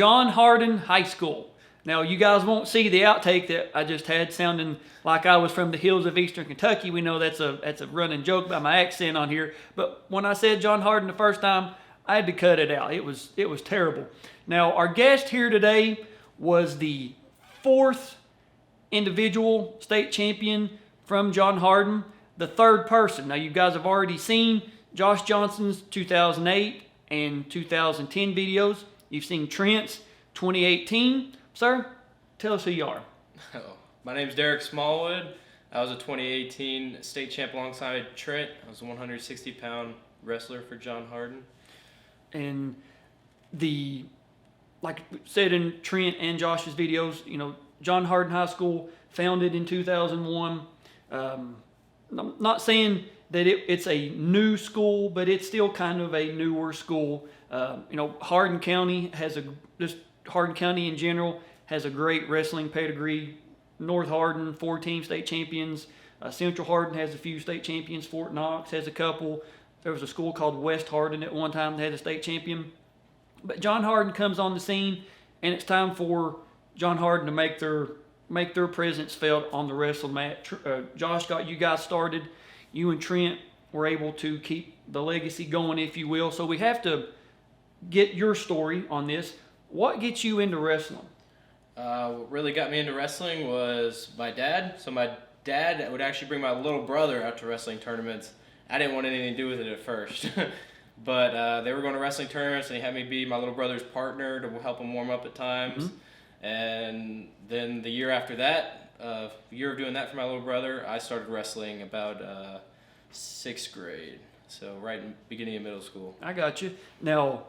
John Hardin High School. Now, you guys won't see the outtake that I just had sounding like I was from the hills of Eastern Kentucky. We know that's a running joke by my accent on here. But when I said John Hardin the first time, I had to cut it out. It was terrible. Now, our guest here today was the 4th individual state champion from John Hardin, the 3rd person. Now, you guys have already seen Josh Johnson's 2008 and 2010 videos. You've seen Trent's 2018. Sir, tell us who you are. My name's Derrick Smallwood. I was a 2018 state champ alongside Trent. I was a 160-pound wrestler for John Hardin. And like we said in Trent and Josh's videos, John Hardin High School, founded in 2001. I'm not saying that it's a new school, but it's still kind of a newer school. Hardin County Hardin County in general has a great wrestling pedigree. North Hardin, 4 state champions. Central Hardin has a few state champions. Fort Knox has a couple. There was a school called West Hardin at one time that had a state champion. But John Hardin comes on the scene, and it's time for John Hardin to make their presence felt on the wrestling mat. Josh got you guys started. You and Trent were able to keep the legacy going, if you will. So we have to get your story on this. What gets you into wrestling? What really got me into wrestling was my dad. So my dad would actually bring my little brother out to wrestling tournaments. I didn't want anything to do with it at first. But they were going to wrestling tournaments, and he had me be my little brother's partner to help him warm up at times. Mm-hmm. And then the year after that, a year of doing that for my little brother, I started wrestling about 6th grade. So right in the beginning of middle school. I got you. Now,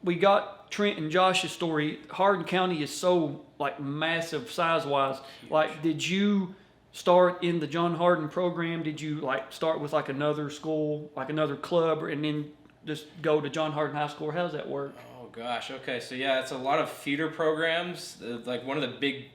we got Trent and Josh's story. Hardin County is so massive size-wise. Huge. Did you start in the John Hardin program? Did you start with another school, another club, and then just go to John Hardin High School? How does that work? Oh gosh, okay. So yeah, it's a lot of feeder programs. One of the big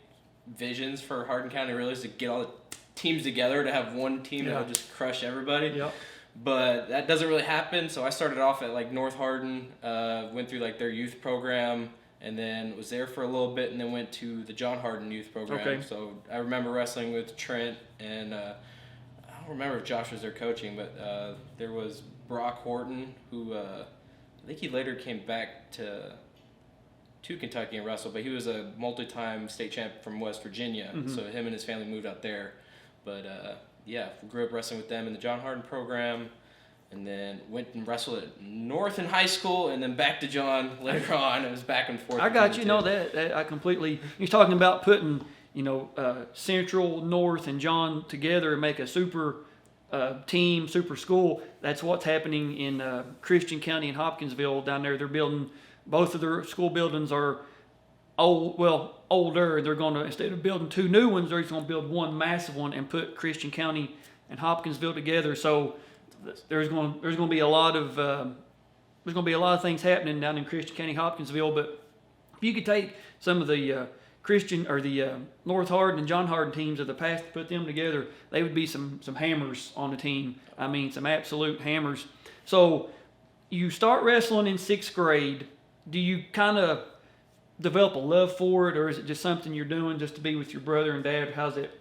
visions for Hardin County really is to get all the teams together to have one team that will just crush everybody. Yep. But that doesn't really happen. So I started off at North Hardin, went through their youth program, and then was there for a little bit, and then went to the John Hardin youth program. Okay. So I remember wrestling with Trent, and I don't remember if Josh was there coaching, but there was Brock Horton, who I think he later came back to Kentucky and wrestled, but he was a multi-time state champ from West Virginia. Mm-hmm. So him and his family moved out there. But grew up wrestling with them in the John Hardin program, and then went and wrestled at North in high school, and then back to John later on. It was back and forth. I got you. That I completely. You're talking about putting Central, North, and John together and make a super team, super school. That's what's happening in Christian County and Hopkinsville down there. They're building, both of their school buildings are older. They're going to, instead of building 2 new ones, they're just going to build one massive one and put Christian County and Hopkinsville together. So there's going to be a lot of things happening down in Christian County, Hopkinsville. But if you could take some of the Christian or the North Hardin and John Hardin teams of the past, put them together, they would be some hammers on the team. I mean, some absolute hammers. So you start wrestling in 6th grade. Do you kind of develop a love for it, or is it just something you're doing just to be with your brother and dad? How's it?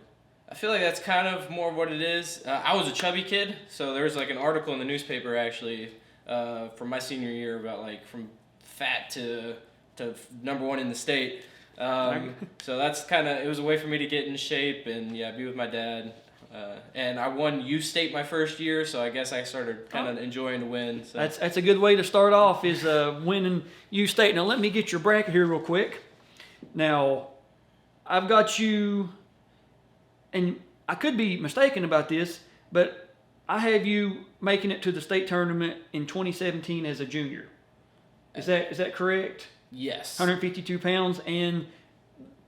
I feel like that's kind of more what it is. I was a chubby kid, so there was an article in the newspaper actually from my senior year about from fat to #1 in the state. So that's it was a way for me to get in shape and be with my dad. And I won youth state my first year, so I guess I started kind of enjoying the win. So. That's a good way to start off, is winning youth state. Now let me get your bracket here real quick. Now, I've got you, and I could be mistaken about this, but I have you making it to the state tournament in 2017 as a junior. Is that correct? Yes. 152 pounds, and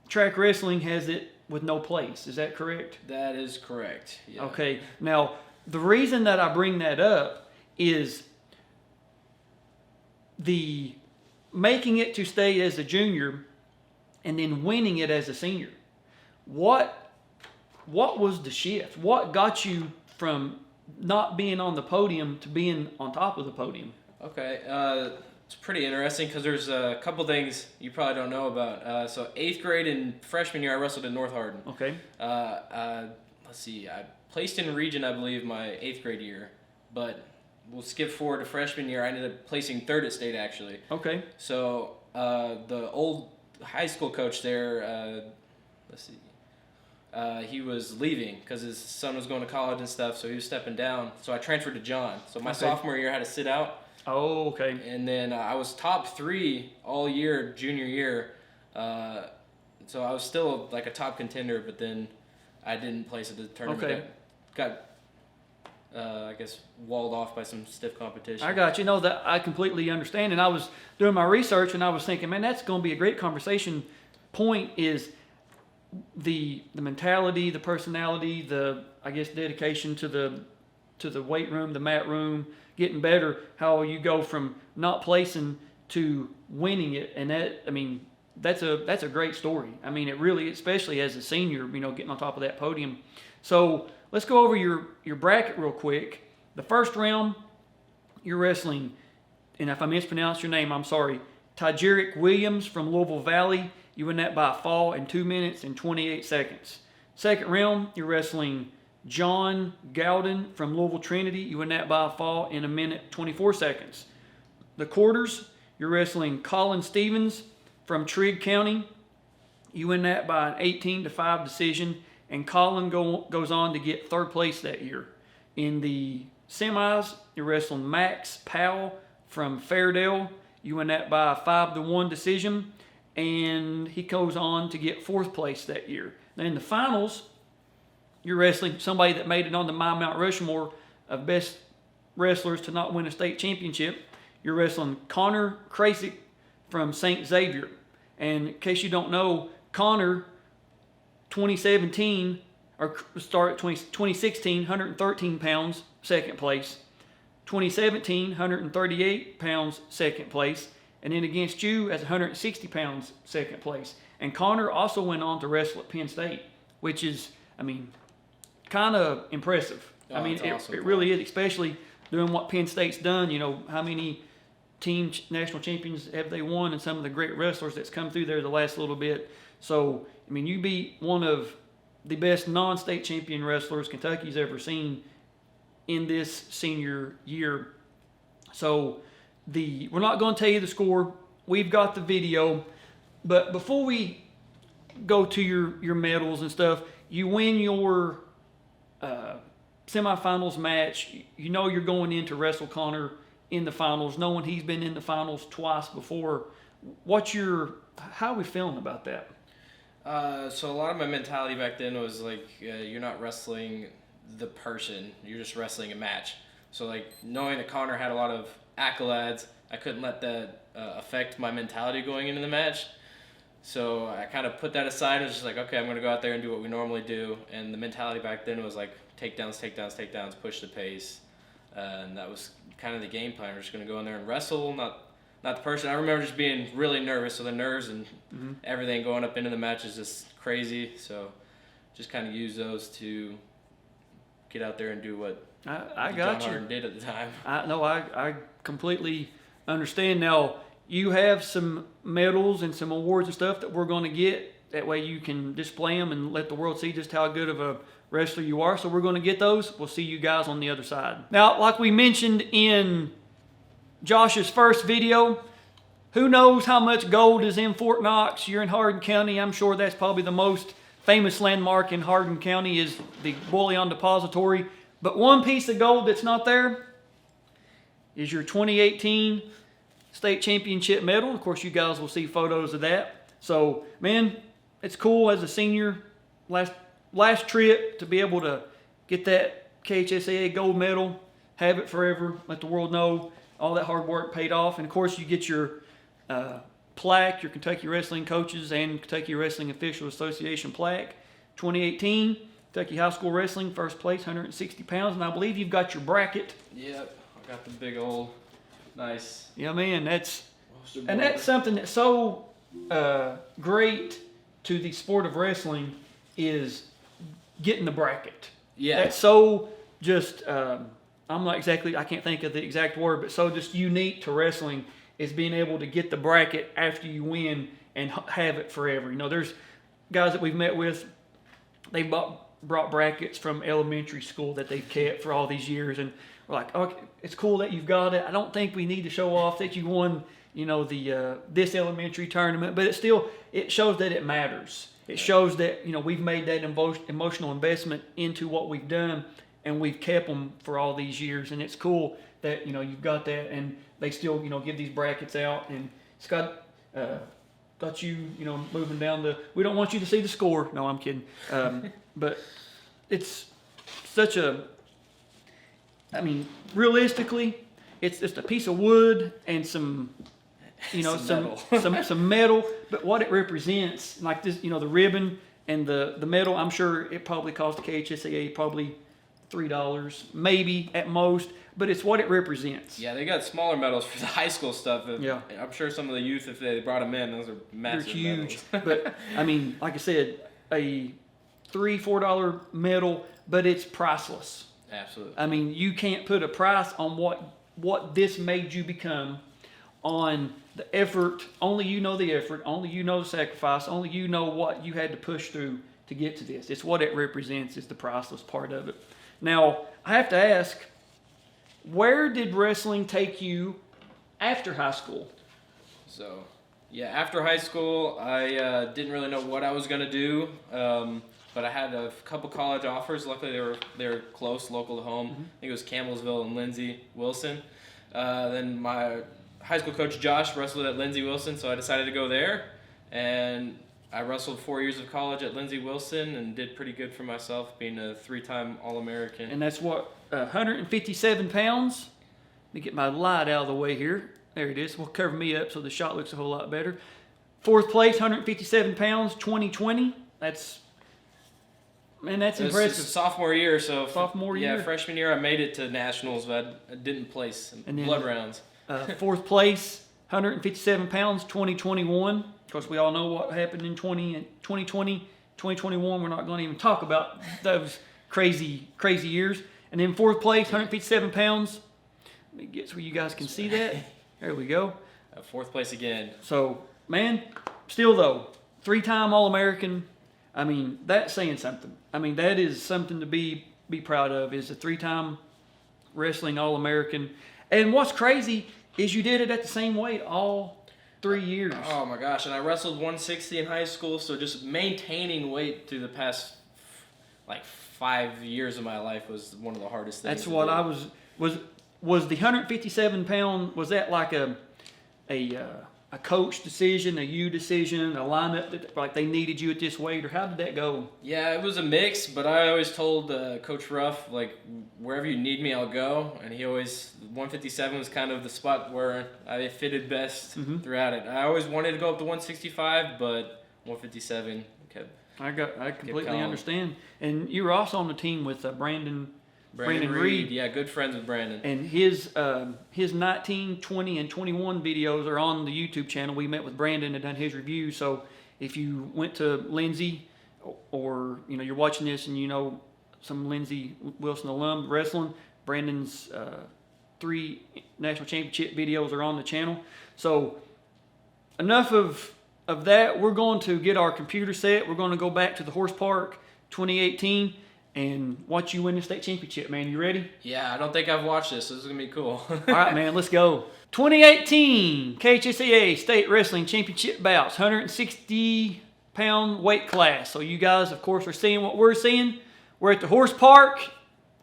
track wrestling has it with no place. Is that correct? That is correct. Yeah. Okay. Now, the reason that I bring that up is the making it to state as a junior and then winning it as a senior. What was the shift? What got you from not being on the podium to being on top of the podium? Okay. It's pretty interesting because there's a couple things you probably don't know about. So 8th grade and freshman year, I wrestled in North Hardin. Okay. Let's see, I placed in region, I believe, my 8th grade year, but we'll skip forward to freshman year. I ended up placing 3rd at state, actually. Okay. So the old high school coach there, let's see, he was leaving because his son was going to college and stuff, so he was stepping down. So I transferred to John. So my sophomore year, I had to sit out. Oh, okay. And then I was top 3 all year, junior year. So I was still like a top contender, but then I didn't place at the tournament. Okay. Got I guess walled off by some stiff competition. I got you. No, that I completely understand. And I was doing my research, and I was thinking, man, that's going to be a great conversation. Point is the mentality, the personality, the I guess dedication to the weight room, the mat room, getting better. How you go from not placing to winning it, and that I mean that's a great story. I mean, it really, especially as a senior, getting on top of that podium. So let's go over your bracket real quick. The first round, you're wrestling, and if I mispronounce your name, I'm sorry, Derrick Williams from Louisville Valley. You win that by a fall in 2 minutes and 28 seconds. Second round, you're wrestling John Hardin from Louisville Trinity. You win that by a fall in 1 minute 24 seconds. The quarters, you're wrestling Colin Stevens from Trigg County. You win that by an 18-5 decision, and Colin goes on to get 3rd place that year. In the semis, you're wrestling Max Powell from Fairdale. You win that by a 5-1 decision, and he goes on to get 4th place that year. Then in the finals, you're wrestling somebody that made it on the My Mount Rushmore of best wrestlers to not win a state championship. You're wrestling Connor Krasick from St. Xavier. And in case you don't know, Connor, 2016, 113 pounds, 2nd place. 2017, 138 pounds, 2nd place. And then against you as 160 pounds, 2nd place. And Connor also went on to wrestle at Penn State, which is, I mean, kind of impressive. Oh, I mean, awesome. it really is, especially doing what Penn State's done. How many team national champions have they won, and some of the great wrestlers that's come through there the last little bit. So, I mean, you beat one of the best non-state champion wrestlers Kentucky's ever seen in this senior year. So, we're not going to tell you the score. We've got the video. But before we go to your medals and stuff, you win your semifinals match. You're going in to wrestle Connor in the finals, knowing he's been in the finals twice before. How are we feeling about that? So a lot of my mentality back then was like, you're not wrestling the person, you're just wrestling a match. So like knowing that Connor had a lot of accolades, I couldn't let that affect my mentality going into the match. So I kind of put that aside. I was just like, okay, I'm going to go out there and do what we normally do. And the mentality back then was like takedowns, push the pace. And that was kind of the game plan. We're just going to go in there and wrestle, not the person. I remember just being really nervous. So the nerves and everything going up into the match is just crazy. So just kind of use those to get out there and do what I got John you. Hardin did at the time. I completely understand. Now, you have some medals and some awards and stuff that we're going to get. That way you can display them and let the world see just how good of a wrestler you are. So we're going to get those. We'll see you guys on the other side. Now, like we mentioned in Josh's first video, who knows how much gold is in Fort Knox? You're in Hardin County. I'm sure that's probably the most famous landmark in Hardin County is the Bullion Depository. But one piece of gold that's not there is your 2018 state championship medal. Of course, you guys will see photos of that. So, man, it's cool as a senior, last trip to be able to get that KHSAA gold medal, have it forever, let the world know all that hard work paid off. And, of course, you get your plaque, your Kentucky Wrestling Coaches and Kentucky Wrestling Official Association plaque. 2018, Kentucky High School Wrestling, first place, 160 pounds. And I believe you've got your bracket. Yep, I got the big old nice. Yeah, man, that's something that's so great to the sport of wrestling is getting the bracket. Yeah. That's so just, I can't think of the exact word, but so just unique to wrestling. is being able to get the bracket after you win and have it forever. You know, there's guys that we've met with, they brought brackets from elementary school that they've kept for all these years, and we're like, okay, it's cool that you've got it. I don't think we need to show off that you won, you know, the this elementary tournament, but it shows that it matters. It shows that, you know, we've made that emotional investment into what we've done, and we've kept them for all these years. And it's cool that, you know, you've got that, and they still, you know, give these brackets out. And Scott got you, you know, moving down the. We don't want you to see the score. No, I'm kidding. But it's such a. I mean, realistically, it's just a piece of wood and some, you know, some metal. But what it represents, like this, you know, the ribbon and the metal, I'm sure it probably cost KHSAA probably $3, maybe at most. But it's what it represents. Yeah, they got smaller medals for the high school stuff. Yeah, I'm sure some of the youth, if they brought them in, those are massive. They're huge. Medals. But I mean, like I said, a $3-4 medal, but it's priceless. Absolutely. I mean, you can't put a price on what this made you become, on the effort. Only you know the effort. Only you know the sacrifice. Only you know what you had to push through to get to this. It's what it represents. It's the priceless part of it. Now, I have to ask, where did wrestling take you after high school? So, yeah, after high school, I didn't really know what I was going to do. But I had a couple college offers. Luckily, they were close, local to home. Mm-hmm. I think it was Campbellsville and Lindsey Wilson. Then my high school coach, Josh, wrestled at Lindsey Wilson, so I decided to go there. And I wrestled 4 years of college at Lindsey Wilson and did pretty good for myself, being a 3-time All-American. And that's what, 157 pounds? Let me get my light out of the way here. There it is. Will cover me up so the shot looks a whole lot better. 4th place, 157 pounds, 2020. That's impressive. Sophomore year, so sophomore year. Yeah, freshman year I made it to nationals, but I didn't place in blood rounds. 4th place, 157 pounds, 2021. Of course, we all know what happened in 2020, 2021. We're not going to even talk about those crazy years. And then 4th place, 157 pounds. Let me get so you guys can see that. There we go. 4th place again. So, man, still though, 3-time All-American. I mean, that's saying something. I mean, that is something to be proud of, is a 3-time wrestling All-American. And what's crazy is you did it at the same weight all 3 years. Oh, my gosh. And I wrestled 160 in high school, so just maintaining weight through the past, 5 years of my life was one of the hardest things. That's what I was the 157 pound, was that like a coach decision, a you decision, a lineup that like they needed you at this weight, or how did that go? Yeah, it was a mix, but I always told Coach Ruff, wherever you need me, I'll go. And 157 was kind of the spot where I fitted best throughout it. I always wanted to go up to 165, but 157 kept. I completely understand. And you were also on the team with Brandon Reed. Yeah, good friends with Brandon. And his 19, 20, and 21 videos are on the YouTube channel. We met with Brandon and done his review. So if you went to Lindsey, or you're watching this and you know some Lindsey Wilson alum wrestling, Brandon's 3 national championship videos are on the channel. So enough of that. We're going to get our computer set. We're going to go back to the Horse Park 2018 and watch you win the state championship, man. You ready? Yeah, I don't think I've watched this. This is going to be cool. All right, man, let's go. 2018 KHSAA State Wrestling Championship bouts, 160-pound weight class. So you guys, of course, are seeing what we're seeing. We're at the Horse Park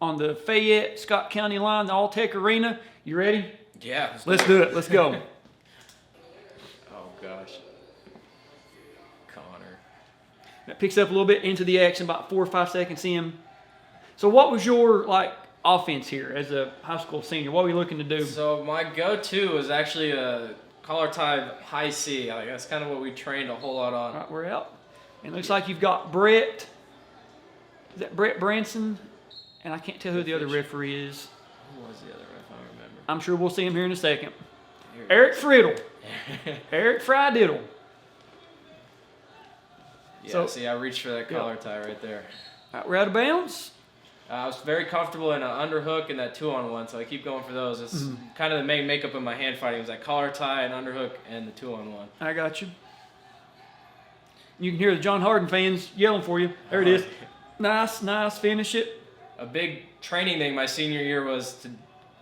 on the Fayette-Scott County line, the All-Tech Arena. You ready? Yeah. Let's do it. Let's go. Oh, gosh. Connor. That picks up a little bit into the action, about 4 or 5 seconds in. So what was your, offense here as a high school senior? What were you looking to do? So my go-to was actually a collar tie high C. That's kind of what we trained a whole lot on. All right, we're out. And it looks like you've got Brett. Is that Brett Branson? And I can't tell who the other referee is. Who was the other ref? I don't remember. I'm sure we'll see him here in a second. Eric Friddle. Eric Frididdle. Yeah, see, I reached for that collar tie right there. All right, we're out of bounds. I was very comfortable in an underhook and that 2-on-1, so I keep going for those. It's kind of the main makeup of my hand fighting. It was that collar tie, an underhook, and the 2-on-1. I got you. You can hear the John Hardin fans yelling for you. There it is. Nice. Finish it. A big training thing my senior year was to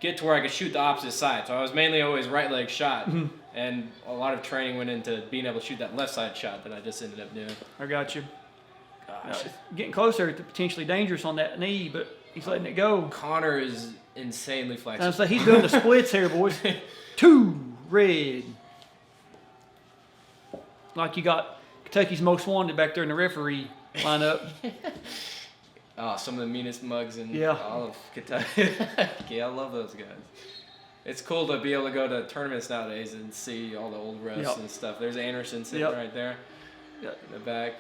get to where I could shoot the opposite side. So I was mainly always right leg shot. And a lot of training went into being able to shoot that left side shot that I just ended up doing. I got you. Gosh. Getting closer to potentially dangerous on that knee, but he's letting it go. Connor is insanely flexible. So he's doing the splits here, boys. 2 red. Like you got Kentucky's Most Wanted back there in the referee lineup. Oh, some of the meanest mugs in Yeah. all of Kentucky. Yeah, I love those guys. It's cool to be able to go to tournaments nowadays and see all the old refs Yep. and stuff. There's Anderson sitting Yep. right there in the back.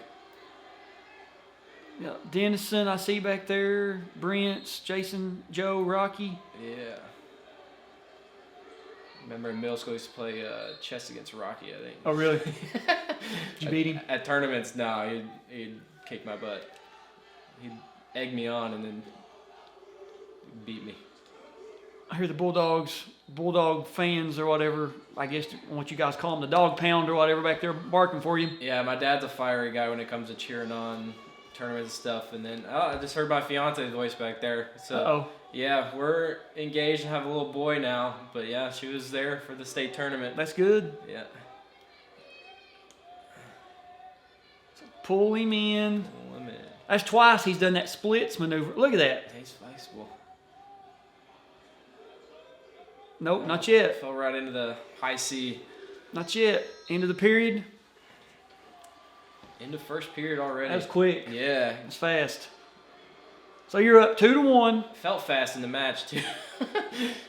Yeah, Dennison, I see back there. Brents, Jason, Joe, Rocky. Yeah. Remember in middle school, I used to play chess against Rocky, I think. Oh, really? Did you beat him? At tournaments, no, he'd kick my butt. He'd egg me on and then beat me. I hear the Bulldog fans or whatever, I guess what you guys call them, the dog pound or whatever back there barking for you. Yeah, my dad's a fiery guy when it comes to cheering on tournaments and stuff. And then I just heard my fiance's voice back there. So Uh-oh. yeah, we're engaged and have a little boy now. But yeah, she was there for the state tournament. That's good. Yeah. Pull him in. Limit. That's twice he's done that splits maneuver. Look at that. He's flexible. Nope, not yet. Fell right into the high C. Not yet. End of the period. Into first period already. That was quick. Yeah. That's fast. So you're up 2-1. Felt fast in the match too.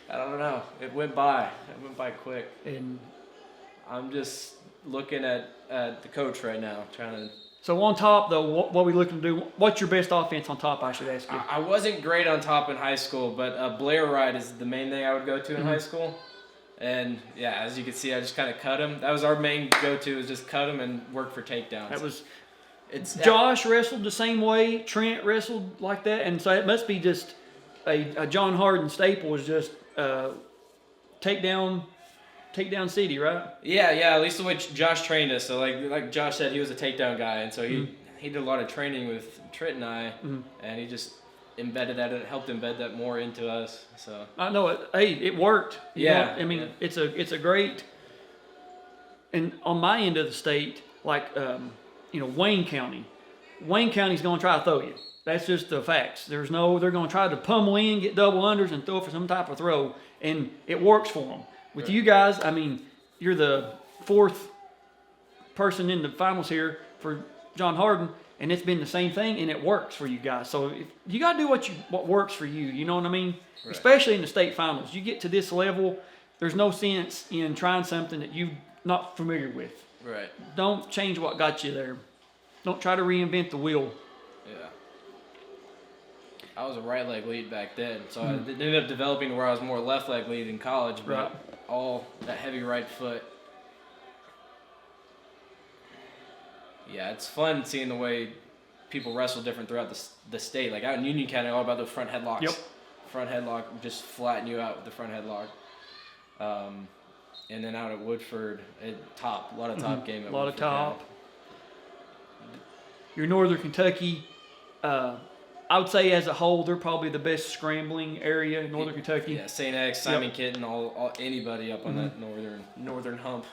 I don't know. It went by. Quick. And I'm just looking at the coach right now, trying to. so on top, though, what are we looking to do? What's your best offense on top, I should ask you? I wasn't great on top in high school, but Blair ride is the main thing I would go to in high school. And yeah, as you can see, I just kind of cut him. That was our main go-to, is just cut him and work for takedowns. That was It's Josh wrestled the same way. Trent wrestled like that, and so it must be just a John Hardin staple is just takedown city, right? Yeah. At least the way Josh trained us. So like Josh said, he was a takedown guy, and so he did a lot of training with Trent and I, and he just helped embed that more into us. So I know it. Hey, it worked. You Yeah, know, I mean, yeah. it's a great. And on my end of the state, like Wayne County's going to try to throw you. That's just the facts. They're going to try to pummel in, get double unders, and throw for some type of throw, and it works for them. With you guys, I mean, you're the 4th person in the finals here for John Hardin, and it's been the same thing, and it works for you guys. So you got to do what works for you. You know what I mean? Right. Especially in the state finals, you get to this level. There's no sense in trying something that you're not familiar with. right. Don't change what got you there. Don't try to reinvent the wheel. Yeah. I was a right leg lead back then, so I ended up developing to where I was more left leg lead in college, but Right. all that heavy right foot. Yeah, it's fun seeing the way people wrestle different throughout the state. Like out in Union County, all about the front headlocks. Yep. Front headlock, just flatten you out with the front headlock. And then out at Woodford, a lot of top game. At A lot of Woodford top. County. Your Northern Kentucky, I would say as a whole, they're probably the best scrambling area in Northern Kentucky. Yeah, St. X, Simon Kitten, all anybody up on that northern hump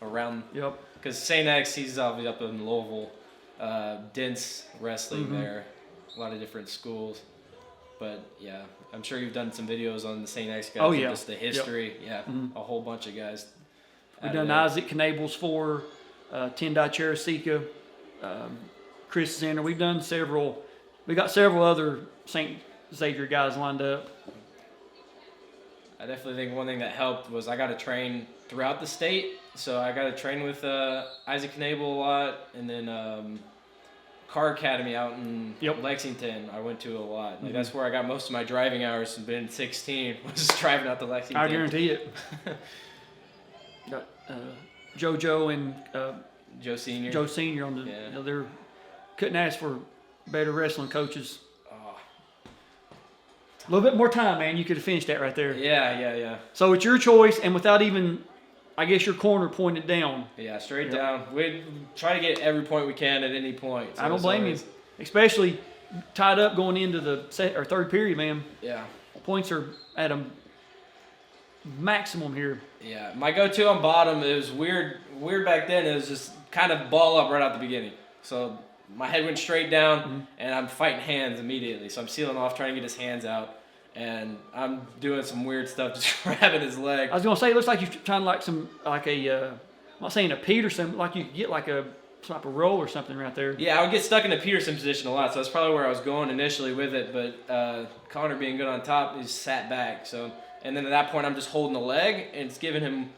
around. Yep. Because St. X, he's obviously up in Louisville. Dents wrestling there, a lot of different schools. But yeah, I'm sure you've done some videos on the St. X guys. Oh, yeah. Just the history. Yep. Yeah, a whole bunch of guys. We've done Isaac Knable's for Tendai Cherisika, Chris Zender. We've done several. We got several other St. Xavier guys lined up. I definitely think one thing that helped was I got to train throughout the state. So I got to train with Isaac Knable a lot, and then Car Academy out in Lexington I went to a lot. Like that's where I got most of my driving hours. Been 16 was driving out to Lexington. I guarantee it. Got JoJo and Joe Senior. Joe Senior on the. Yeah. They're couldn't ask for better wrestling coaches. Oh, A little bit more time, man. You could have finished that right there. Yeah. So it's your choice, and without even, I guess, your corner pointed down. Yeah, straight down. We try to get every point we can at any point. So I don't blame you, especially tied up going into the third period, man. Yeah. Points are at a maximum here. Yeah, my go-to on bottom, it was weird back then. It was just kind of ball up right out the beginning. So my head went straight down, and I'm fighting hands immediately. So I'm sealing off, trying to get his hands out, and I'm doing some weird stuff, just grabbing his leg. I was gonna say, it looks like you're trying I'm not saying a Peterson, like you get like a type of roll or something right there. Yeah, I would get stuck in the Peterson position a lot, so that's probably where I was going initially with it. But Connor being good on top, he just sat back. So, and then at that point, I'm just holding the leg, and it's giving him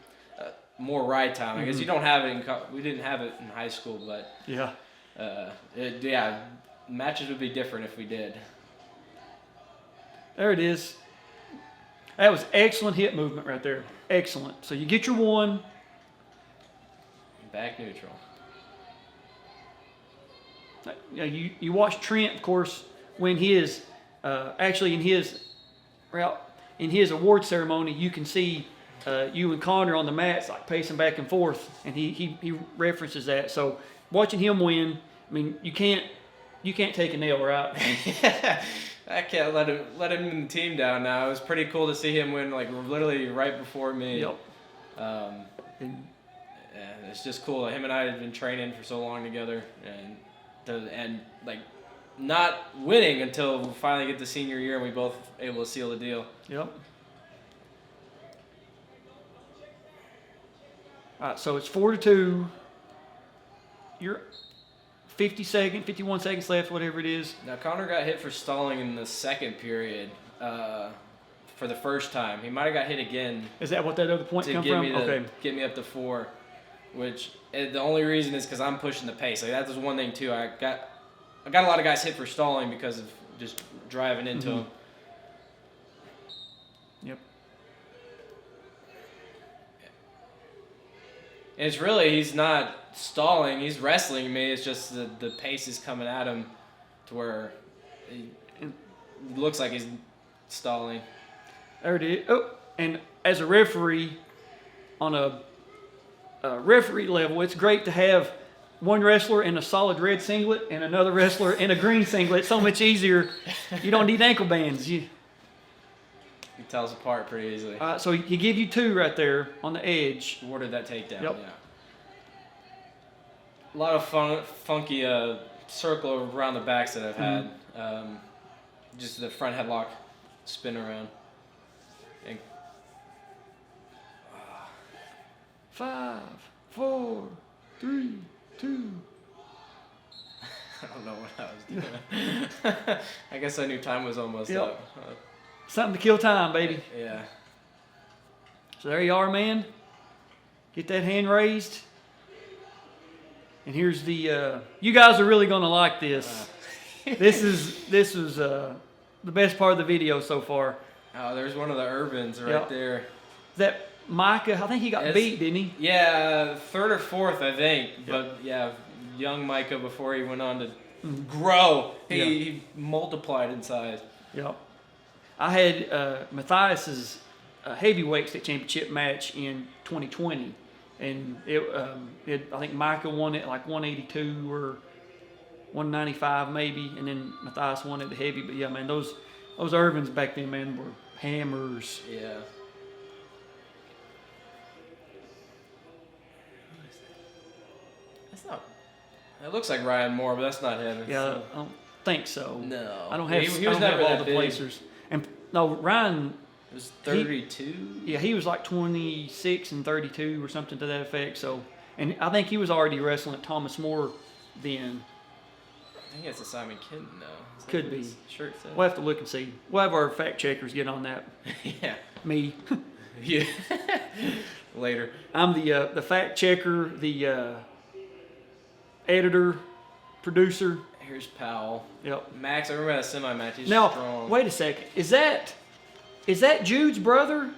more ride time. I guess you don't have it we didn't have it in high school, but matches would be different if we did. There it is. That was excellent hip movement right there. Excellent. So you get your one. Back neutral. You watch Trent, of course, when his actually in his award ceremony, you can see you and Connor on the mats like pacing back and forth, and he references that. So watching him win, I mean, you can't take a nail, right? I can't let him in the team down now. It was pretty cool to see him win, like literally right before me. Yep. And it's just cool. Him and I had been training for so long together, and like not winning until we finally get to senior year and we both able to seal the deal. Yep. All right, so it's 4-2. You're 51 seconds left, whatever it is. Now, Connor got hit for stalling in the second period for the first time. He might have got hit again. Is that what that other point come from? Okay. Get me up to 4, which the only reason is because I'm pushing the pace. Like, that was one thing, too. I got a lot of guys hit for stalling because of just driving into them. Yep. And it's really, he's not stalling, he's wrestling me. It's just the pace is coming at him to where it looks like he's stalling. There it is. Oh, and as a referee, on a referee level, it's great to have one wrestler in a solid red singlet and another wrestler in a green singlet. It's so much easier. You don't need ankle bands. He tells apart pretty easily. So he give you 2 right there on the edge. Warded that takedown. Yep. Yeah. A lot of funky circle around the backs that I've had. Just the front headlock spin around. And 5, 4, 3, 2. I don't know what I was doing. I guess I knew time was almost up. Something to kill time, baby. Yeah. So there you are, man. Get that hand raised. And here's the. You guys are really gonna like this. This is the best part of the video so far. Oh, there's one of the Urbans right there. Is that Micah? I think he got beat, didn't he? Yeah, 3rd or 4th, I think. Yep. But yeah, young Micah before he went on to grow. He multiplied in size. Yep. I had Matthias's heavyweight state championship match in 2020, and I think Micah won it like 182 or 195 maybe, and then Matthias won it the heavy. But yeah, man, those Irvins back then, man, were hammers. Yeah. That's not. It looks like Ryan Moore, but that's not him. Yeah, I don't think so. No. I don't have. He was I don't never have all that the big. placers. And no, Ryan. It was 32. He was like 26 and 32 or something to that effect. So, and I think he was already wrestling at Thomas More then. I think it's a Simon Kenton though. Could be. Shirt said? We'll have to look and see. We'll have our fact checkers get on that. Yeah. Me. Yeah. Later. I'm the fact checker, the editor, producer. Here's Powell. Yep. Max, I remember that semi match. He's now, strong. wait a second. Is that Jude's brother?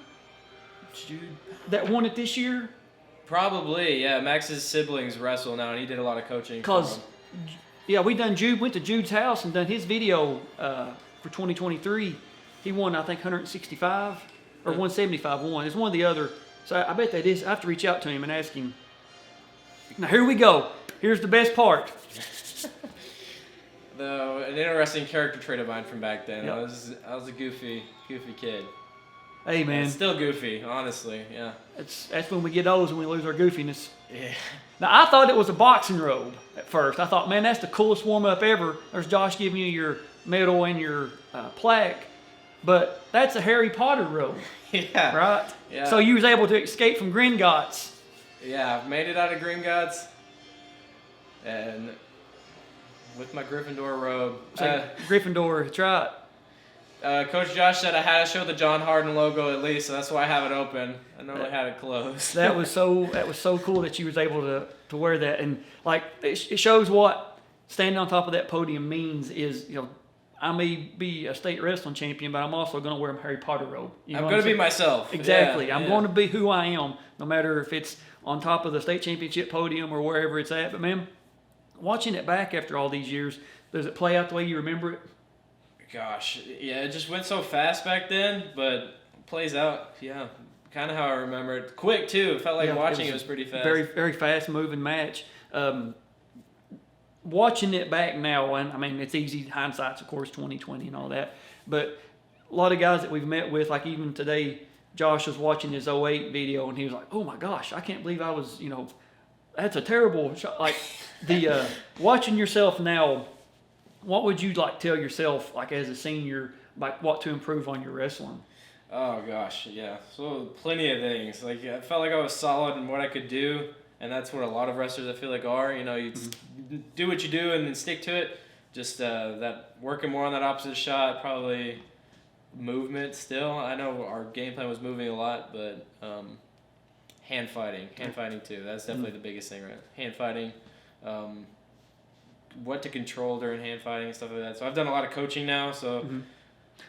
Jude. That won it this year? Probably, yeah. Max's siblings wrestle now, and he did a lot of coaching. Because, yeah, went to Jude's house and done his video for 2023. he won, I think, 165 or 175 won. It's one of the other. So I bet that is. I have to reach out to him and ask him. Now here we go. Here's the best part. Though an interesting character trait of mine from back then. Yep. I was a goofy kid. Hey man, And still goofy, honestly. Yeah. that's when we get old, when we lose our goofiness. Yeah. Now I thought it was a boxing robe at first. I thought, man, that's the coolest warm up ever. There's Josh giving you your medal and your plaque, but that's a Harry Potter robe, Yeah. right? Yeah. So you was able to escape from Gringotts. Yeah, I've made it out of Gringotts, and with my Gryffindor robe. So Gryffindor, that's right. Coach Josh said I had to show the John Hardin logo at least, so that's why I have it open. I normally had it closed. That was so cool that you was able to wear that, and like it shows what standing on top of that podium means. Is, you know, I may be a state wrestling champion, but I'm also going to wear a Harry Potter robe. You know I'm what going to saying? be myself. Exactly. Yeah, I'm going to be who I am, no matter if it's on top of the state championship podium or wherever it's at. But man, watching it back after all these years, does it play out the way you remember it? Gosh, yeah, it just went so fast back then, but it plays out, yeah, kind of how I remember it. Quick too. It felt like watching it was pretty fast. Very, very fast moving match. Watching it back now, and I mean, it's easy. Hindsight's, of course, 2020 and all that. But a lot of guys that we've met with, like even today, Josh was watching his '08 video, and he was like, "Oh my gosh, I can't believe I was, you know, that's a terrible shot." Like the watching yourself now. What would you like tell yourself, like as a senior, like what to improve on your wrestling? Oh gosh, yeah. So plenty of things. Like I felt like I was solid in what I could do, and that's what a lot of wrestlers I feel like are. You know, you do what you do and then stick to it. Just that working more on that opposite shot, probably movement still. I know our game plan was moving a lot, but hand fighting too. That's definitely the biggest thing, right? Hand fighting. What to control during hand fighting and stuff like that. So I've done a lot of coaching now. So,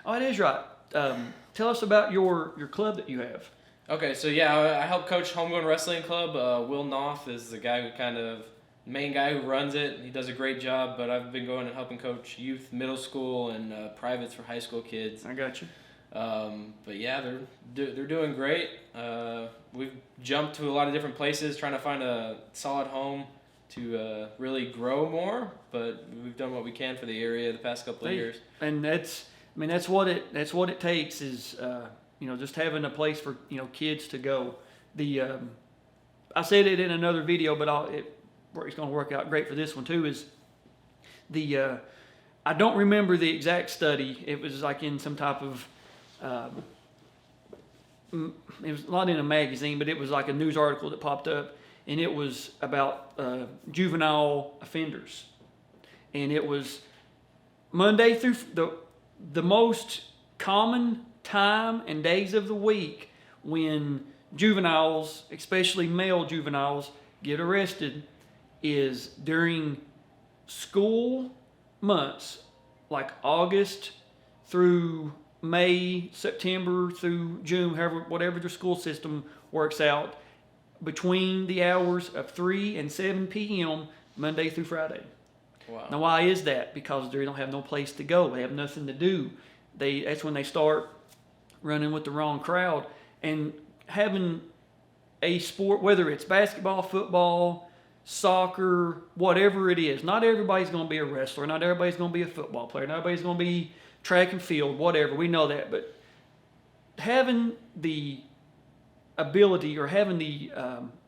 Oh, it is right. Tell us about your club that you have. Okay, so yeah, I help coach Homegrown Wrestling Club. Will Knopf is the guy who main guy who runs it. He does a great job, but I've been going and helping coach youth, middle school, and privates for high school kids. I got you. But yeah, they're doing great. We've jumped to a lot of different places trying to find a solid home to really grow more, but we've done what we can for the area the past couple of years. And that's what it takes is you know, just having a place for, you know, kids to go. I said it in another video, but it's going to work out great for this one too. Is I don't remember the exact study. It was like in some type of it was not in a magazine, but it was like a news article that popped up. And it was about juvenile offenders. And it was Monday through the most common time and days of the week when juveniles, especially male juveniles, get arrested is during school months, like August through May, September through June, whatever their school system works out, between the hours of 3 and 7 p.m. Monday through Friday. Wow. Now, why is that? Because they don't have no place to go. They have nothing to do. That's when they start running with the wrong crowd. And having a sport, whether it's basketball, football, soccer, whatever it is, not everybody's going to be a wrestler. Not everybody's going to be a football player. Not everybody's going to be track and field, whatever. We know that. But having the ability or having the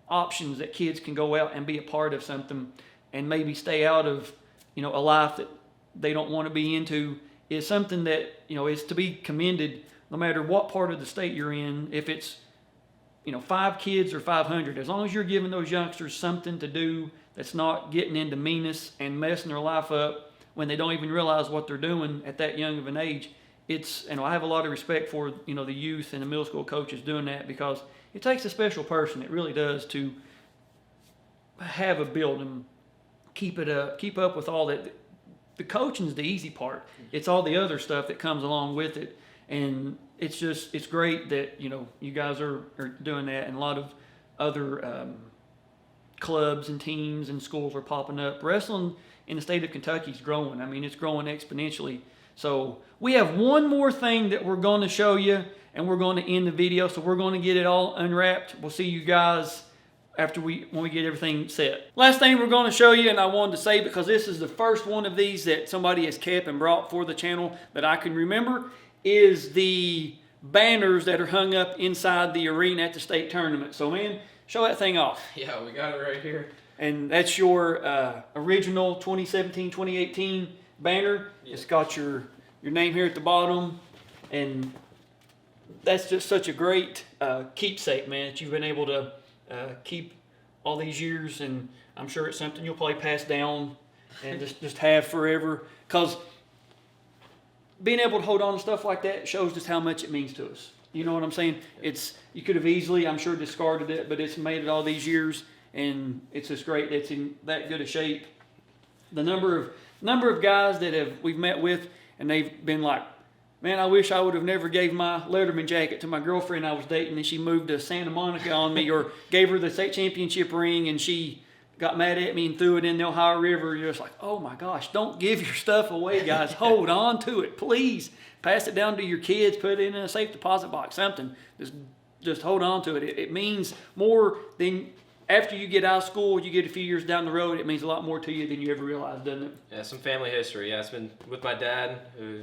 options that kids can go out and be a part of something and maybe stay out of, you know, a life that they don't want to be into is something that, you know, is to be commended no matter what part of the state you're in. If it's, you know, 5 kids or 500, as long as you're giving those youngsters something to do that's not getting into meanness and messing their life up when they don't even realize what they're doing at that young of an age. And I have a lot of respect for, you know, the youth and the middle school coaches doing that, because it takes a special person. It really does, to have a building, keep up with all that. The coaching's the easy part. It's all the other stuff that comes along with it. And it's great that, you know, you guys are doing that, and a lot of other clubs and teams and schools are popping up. Wrestling in the state of Kentucky is growing. I mean, it's growing exponentially. So we have one more thing that we're going to show you, and we're going to end the video. So we're going to get it all unwrapped. We'll see you guys when we get everything set. Last thing we're going to show you, and I wanted to say because this is the first one of these that somebody has kept and brought for the channel that I can remember, is the banners that are hung up inside the arena at the state tournament. So man, show that thing off. Yeah, we got it right here. And that's your original 2017-2018 banner. Yeah. It's got your name here at the bottom, and that's just such a great keepsake, man, that you've been able to keep all these years, and I'm sure it's something you'll probably pass down and just have forever, because being able to hold on to stuff like that shows just how much it means to us. You know what I'm saying? You could have easily, I'm sure, discarded it, but it's made it all these years, and it's just great that it's in that good a shape. The number of guys that we've met with, and they've been like, man, I wish I would have never gave my Letterman jacket to my girlfriend I was dating, and she moved to Santa Monica on me, or gave her the state championship ring and she got mad at me and threw it in the Ohio River. You're just like, oh my gosh, don't give your stuff away, guys. Hold on to it, please. Pass it down to your kids, put it in a safe deposit box, something. Just hold on to it. It means more than after you get out of school, you get a few years down the road, it means a lot more to you than you ever realized, doesn't it? Yeah, some family history. Yeah, it's been with my dad, who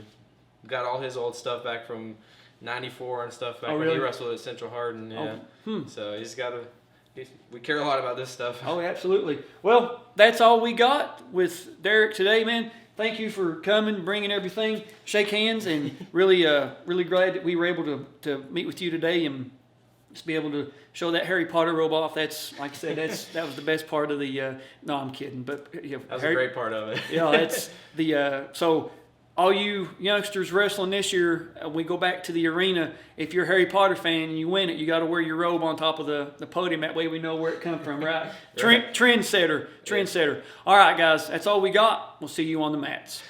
got all his old stuff back from '94 and stuff back when he wrestled at Central Hardin. Yeah. So he's got we care a lot about this stuff. Oh, absolutely. Well, that's all we got with Derrick today, man. Thank you for coming, bringing everything. Shake hands, and really glad that we were able to meet with you today and just be able to show that Harry Potter robe off. That's, like I said, that was the best part of the. No, I'm kidding, but yeah, that was a great part of it. Yeah, that's the. So all you youngsters wrestling this year, we go back to the arena. If you're a Harry Potter fan and you win it, you got to wear your robe on top of the podium. That way we know where it come from, right? Trendsetter. All right, guys, that's all we got. We'll see you on the mats.